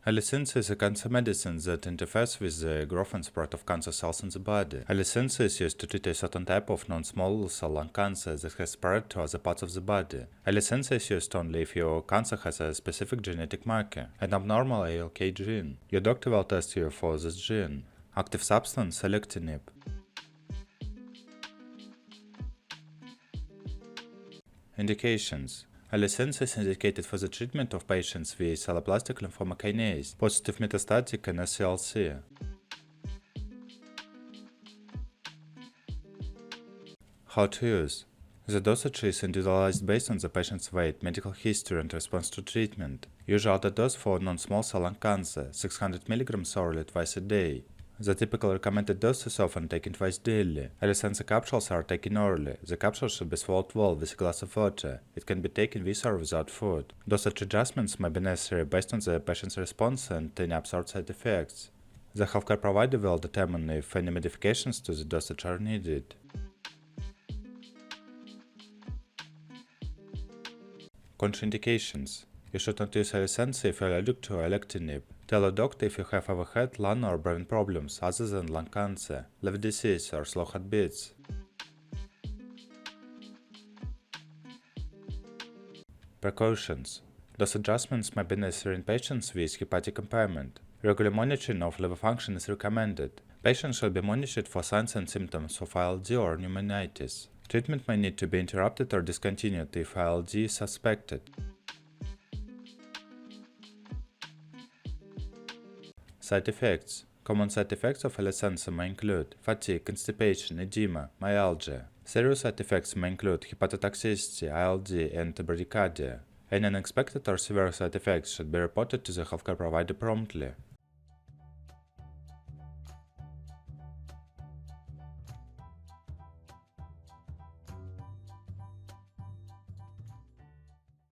Alecensa is a cancer medicine that interferes with the growth and spread of cancer cells in the body. Alecensa is used to treat a certain type of non-small cell lung cancer that has spread to other parts of the body. Alecensa is used only if your cancer has a specific genetic marker, an abnormal ALK gene. Your doctor will test you for this gene. Active substance, alectinib. Indications. Alecensa is indicated for the treatment of patients with alloplastic lymphoma kinase, positive metastatic and SCLC. How to use. The dosage is individualized based on the patient's weight, medical history, and response to treatment. Usual dose for non-small cell lung cancer, 600 mg orally twice a day. The typical recommended dose is often taken twice daily. Alecensa capsules are taken orally. The capsule should be swallowed well with a glass of water. It can be taken with or without food. Dosage adjustments may be necessary based on the patient's response and any observed side effects. The healthcare provider will determine if any modifications to the dosage are needed. Contraindications. You should not use Alecensa if you are allergic to alectinib. Tell a doctor if you have ever had lung or brain problems other than lung cancer, liver disease, or slow heartbeats. Precautions. Dose adjustments may be necessary in patients with hepatic impairment. Regular monitoring of liver function is recommended. Patients should be monitored for signs and symptoms of ILD or pneumonitis. Treatment may need to be interrupted or discontinued if ILD is suspected. Side effects. Common side effects of Alecensa may include fatigue, constipation, edema, myalgia. Serious side effects may include hepatotoxicity, ILD, and bradycardia. Any unexpected or severe side effects should be reported to the healthcare provider promptly.